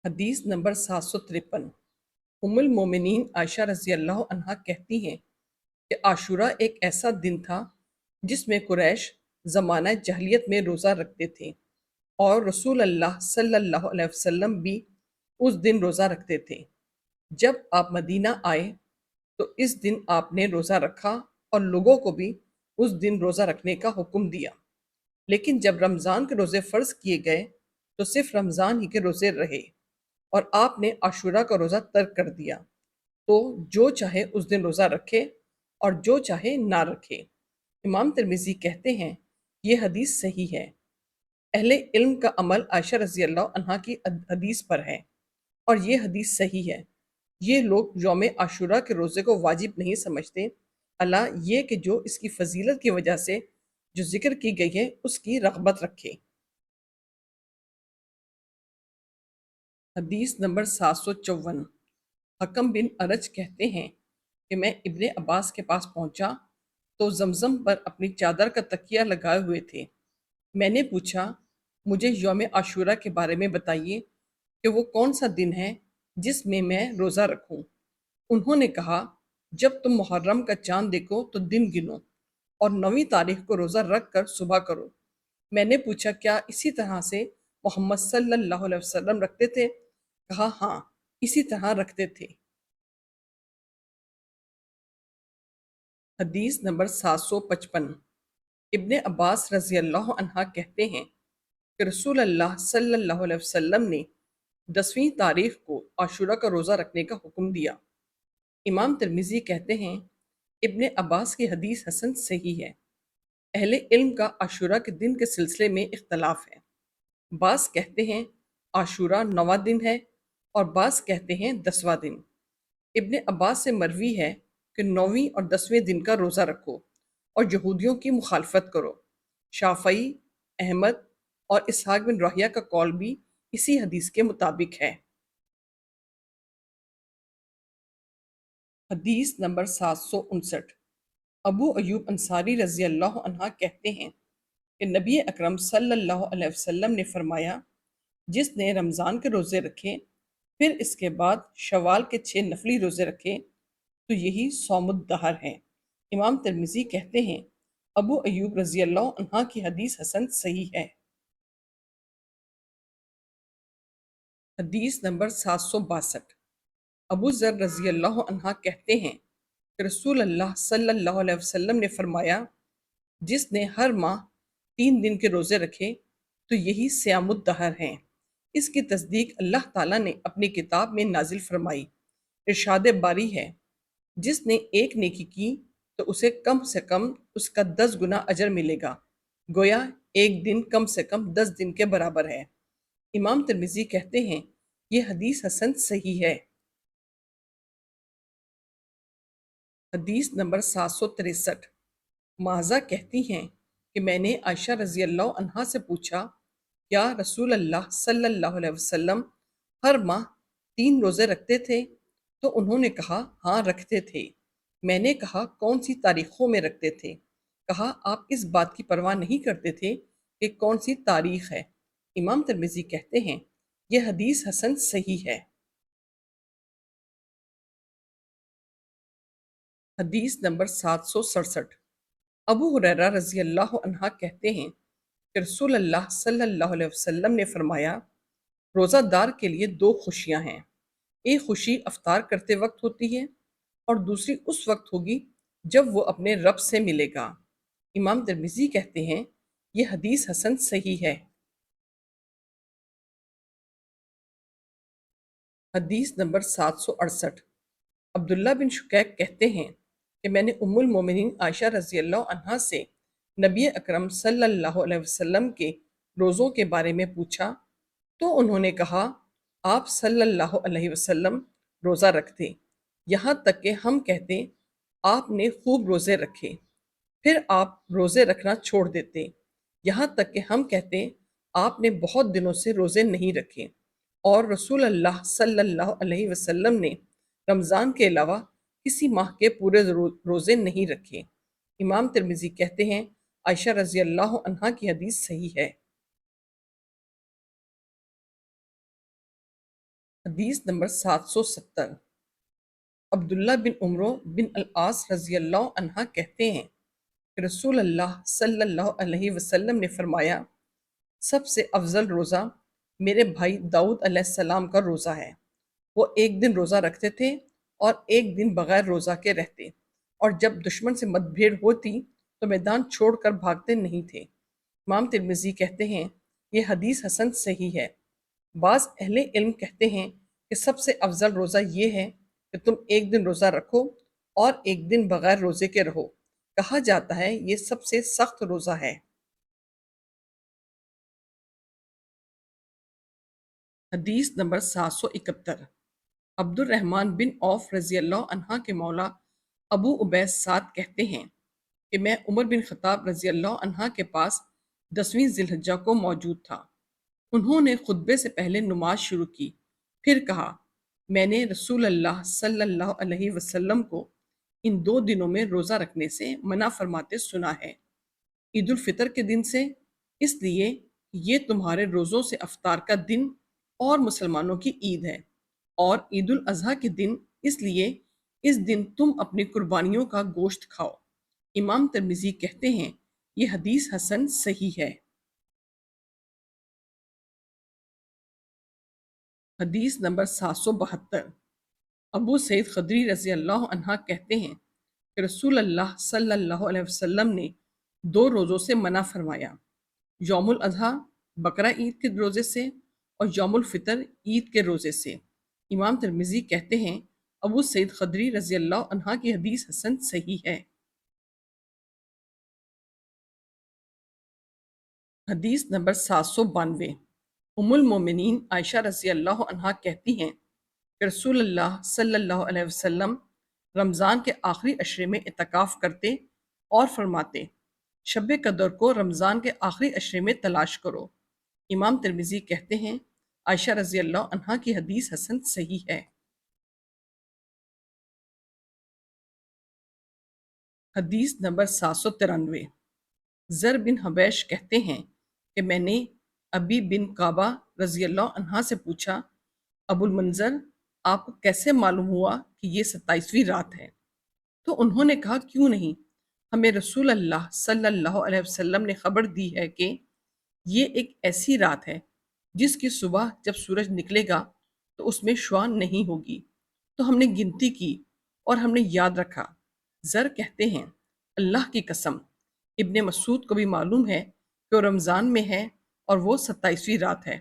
حدیث نمبر 753۔ ام المومنین عائشہ رضی اللہ عنہا کہتی ہیں کہ عاشورہ ایک ایسا دن تھا جس میں قریش زمانہ جاہلیت میں روزہ رکھتے تھے، اور رسول اللہ صلی اللہ علیہ وسلم بھی اس دن روزہ رکھتے تھے۔ جب آپ مدینہ آئے تو اس دن آپ نے روزہ رکھا اور لوگوں کو بھی اس دن روزہ رکھنے کا حکم دیا، لیکن جب رمضان کے روزے فرض کیے گئے تو صرف رمضان ہی کے روزے رہے، اور آپ نے عاشورہ کا روزہ ترک کر دیا۔ تو جو چاہے اس دن روزہ رکھے اور جو چاہے نہ رکھے۔ امام ترمذی کہتے ہیں یہ حدیث صحیح ہے۔ اہل علم کا عمل عائشہ رضی اللہ عنہا کی حدیث پر ہے، اور یہ حدیث صحیح ہے۔ یہ لوگ یوم عاشورہ کے روزے کو واجب نہیں سمجھتے، اللہ یہ کہ جو اس کی فضیلت کی وجہ سے جو ذکر کی گئی ہے اس کی رغبت رکھے۔ حدیث نمبر 754۔ حکم بن ارج کہتے ہیں کہ میں ابن عباس کے پاس پہنچا تو زمزم پر اپنی چادر کا تکیہ لگائے ہوئے تھے۔ میں نے پوچھا مجھے یوم عاشورہ کے بارے میں بتائیے کہ وہ کون سا دن ہے جس میں روزہ رکھوں۔ انہوں نے کہا جب تم محرم کا چاند دیکھو تو دن گنو اور 9 تاریخ کو روزہ رکھ کر صبح کرو۔ میں نے پوچھا کیا اسی طرح سے محمد صلی اللہ علیہ وسلم رکھتے تھے؟ کہا ہاں اسی طرح رکھتے تھے۔ حدیث نمبر 755۔ ابن عباس رضی اللہ عنہ کہتے ہیں کہ رسول اللہ صلی اللہ علیہ وسلم نے 10ویں تاریخ کو عاشورہ کا روزہ رکھنے کا حکم دیا۔ امام ترمذی کہتے ہیں ابن عباس کی حدیث حسن صحیح ہے۔ اہل علم کا عاشورہ کے دن کے سلسلے میں اختلاف ہے۔ بعض کہتے ہیں عاشورہ 9واں دن ہے اور بعض کہتے ہیں 10واں دن۔ ابن عباس سے مروی ہے کہ 9ویں اور 10ویں دن کا روزہ رکھو اور یہودیوں کی مخالفت کرو۔ شافعی، احمد اور اسحاق بن راہیہ کا قول بھی اسی حدیث کے مطابق ہے۔ حدیث نمبر 759۔ ابو ایوب انصاری رضی اللہ عنہ کہتے ہیں کہ نبی اکرم صلی اللہ علیہ وسلم نے فرمایا جس نے رمضان کے روزے رکھے پھر اس کے بعد شوال کے 6 نفلی روزے رکھے تو یہی صوم الدہر ہے۔ امام ترمذی کہتے ہیں ابو ایوب رضی اللہ عنہ کی حدیث حسن صحیح ہے۔ حدیث نمبر 762۔ ابو ذر رضی اللہ عنہ کہتے ہیں کہ رسول اللہ صلی اللہ علیہ وسلم نے فرمایا جس نے ہر ماہ 3 دن کے روزے رکھے تو یہی صیام الدہر ہیں۔ اس کی تصدیق اللہ تعالیٰ نے اپنی کتاب میں نازل فرمائی۔ ارشاد باری ہے جس نے ایک نیکی کی تو اسے کم سے کم اس کا 10 گنا اجر ملے گا، گویا ایک دن کم سے کم 10 دن کے برابر ہے۔ امام ترمذی کہتے ہیں یہ حدیث حسن صحیح ہے۔ حدیث نمبر 763۔ معاذہ کہتی ہیں کہ میں نے عائشہ رضی اللہ عنہا سے پوچھا کیا رسول اللہ صلی اللہ علیہ وسلم ہر ماہ 3 روزے رکھتے تھے؟ تو انہوں نے کہا ہاں رکھتے تھے۔ میں نے کہا کون سی تاریخوں میں رکھتے تھے؟ کہا آپ اس بات کی پرواہ نہیں کرتے تھے کہ کون سی تاریخ ہے۔ امام ترمذی کہتے ہیں یہ حدیث حسن صحیح ہے۔ حدیث نمبر 767۔ ابو ہریرہ رضی اللہ عنہ کہتے ہیں کہ رسول اللہ صلی اللہ علیہ وسلم نے فرمایا روزہ دار کے لیے 2 خوشیاں ہیں، ایک خوشی افطار کرتے وقت ہوتی ہے اور دوسری اس وقت ہوگی جب وہ اپنے رب سے ملے گا۔ امام ترمذی کہتے ہیں یہ حدیث حسن صحیح ہے۔ حدیث نمبر 768۔ عبداللہ بن شقیق کہتے ہیں کہ میں نے ام المومنین عائشہ رضی اللہ عنہا سے نبی اکرم صلی اللہ علیہ وسلم کے روزوں کے بارے میں پوچھا تو انہوں نے کہا آپ صلی اللہ علیہ وسلم روزہ رکھتے، یہاں تک کہ ہم کہتے آپ نے خوب روزے رکھے، پھر آپ روزے رکھنا چھوڑ دیتے، یہاں تک کہ ہم کہتے آپ نے بہت دنوں سے روزے نہیں رکھے، اور رسول اللہ صلی اللہ علیہ وسلم نے رمضان کے علاوہ کسی ماہ کے پورے روزے نہیں رکھے۔ امام ترمذی کہتے ہیں عائشہ رضی اللہ عنہا کی حدیث صحیح ہے۔ حدیث نمبر 770۔ عبداللہ بن عمرو بن العاص رضی اللہ عنہ کہتے ہیں کہ رسول اللہ صلی اللہ علیہ وسلم نے فرمایا، سب سے افضل روزہ میرے بھائی داؤد علیہ السلام کا روزہ ہے۔ وہ ایک دن روزہ رکھتے تھے اور ایک دن بغیر روزہ کے رہتے، اور جب دشمن سے مت بھیڑ ہوتی تو میدان چھوڑ کر بھاگتے نہیں تھے۔ امام ترمذی کہتے ہیں یہ حدیث حسن صحیح ہے۔ بعض اہل علم کہتے ہیں کہ سب سے افضل روزہ یہ ہے کہ تم ایک دن روزہ رکھو اور ایک دن بغیر روزے کے رہو۔ کہا جاتا ہے یہ سب سے سخت روزہ ہے۔ حدیث نمبر 771۔ عبد الرحمن بن عوف رضی اللہ عنہ کے مولا ابو عبید سعد کہتے ہیں کہ میں عمر بن خطاب رضی اللہ عنہ کے پاس 10ویں ذی الحجہ کو موجود تھا۔ انہوں نے خطبے سے پہلے نماز شروع کی، پھر کہا، میں نے رسول اللہ صلی اللہ علیہ وسلم کو ان 2 دنوں میں روزہ رکھنے سے منع فرماتے سنا ہے، عید الفطر کے دن سے اس لیے یہ تمہارے روزوں سے افطار کا دن اور مسلمانوں کی عید ہے، اور عید الاضحیٰ کے دن اس لیے اس دن تم اپنی قربانیوں کا گوشت کھاؤ۔ امام ترمذی کہتے ہیں یہ حدیث حسن صحیح ہے۔ حدیث نمبر 772۔ ابو سعید خدری رضی اللہ عنہ کہتے ہیں کہ رسول اللہ صلی اللہ علیہ وسلم نے 2 روزوں سے منع فرمایا، یوم الاضحیٰ بقرہ عید کے روزے سے اور یوم الفطر عید کے روزے سے۔ امام ترمذی کہتے ہیں ابو سعید خدری رضی اللہ عنہ کی حدیث حسن صحیح ہے۔ حدیث نمبر 792۔ ام المومنین عائشہ رضی اللہ عنہ کہتی ہیں کہ رسول اللہ صلی اللہ علیہ وسلم رمضان کے آخری عشرے میں اعتکاف کرتے اور فرماتے، شب قدر کو رمضان کے آخری عشرے میں تلاش کرو۔ امام ترمذی کہتے ہیں عائشہ رضی اللہ عنہ کی حدیث حسن صحیح ہے۔ حدیث نمبر 793۔ زر بن حبیش کہتے ہیں کہ میں نے ابی بن کعبہ رضی اللہ عنہ سے پوچھا، ابو المنذر، آپ کو کیسے معلوم ہوا کہ یہ 27ویں رات ہے؟ تو انہوں نے کہا، کیوں نہیں، ہمیں رسول اللہ صلی اللہ علیہ وسلم نے خبر دی ہے کہ یہ ایک ایسی رات ہے جس کی صبح جب سورج نکلے گا تو اس میں شعاع نہیں ہوگی۔ تو ہم نے گنتی کی اور ہم نے یاد رکھا۔ زر کہتے ہیں اللہ کی قسم، ابن مسعود کو بھی معلوم ہے کہ وہ رمضان میں ہے اور وہ 27ویں رات ہے،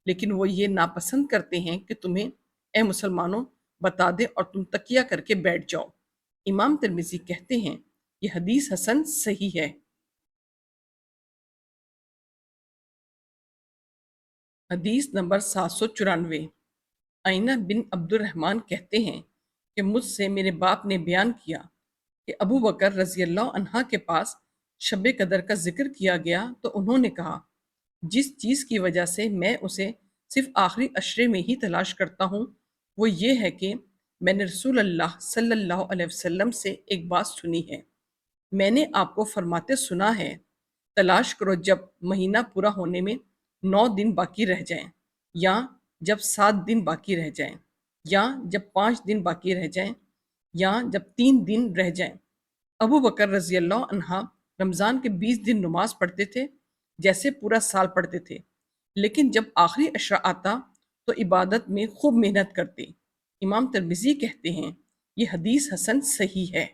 لیکن وہ یہ ناپسند کرتے ہیں کہ تمہیں اے مسلمانوں بتا دے اور تم تکیہ کر کے بیٹھ جاؤ۔ امام ترمذی کہتے ہیں یہ حدیث حسن صحیح ہے۔ حدیث نمبر 794۔ آئینہ بن عبد الرحمن کہتے ہیں کہ مجھ سے میرے باپ نے بیان کیا کہ ابو بکر رضی اللہ عنہ کے پاس شب قدر کا ذکر کیا گیا تو انہوں نے کہا، جس چیز کی وجہ سے میں اسے صرف آخری عشرے میں ہی تلاش کرتا ہوں وہ یہ ہے کہ میں نے رسول اللہ صلی اللہ علیہ وسلم سے ایک بات سنی ہے، میں نے آپ کو فرماتے سنا ہے، تلاش کرو جب مہینہ پورا ہونے میں 9 دن باقی رہ جائیں، یا جب 7 دن باقی رہ جائیں، یا جب 5 دن باقی رہ جائیں، یا جب 3 دن رہ جائیں۔ ابو بکر رضی اللہ عنہ رمضان کے 20 دن نماز پڑھتے تھے جیسے پورا سال پڑھتے تھے، لیکن جب آخری عشرہ آتا تو عبادت میں خوب محنت کرتے۔ امام ترمذی کہتے ہیں یہ حدیث حسن صحیح ہے۔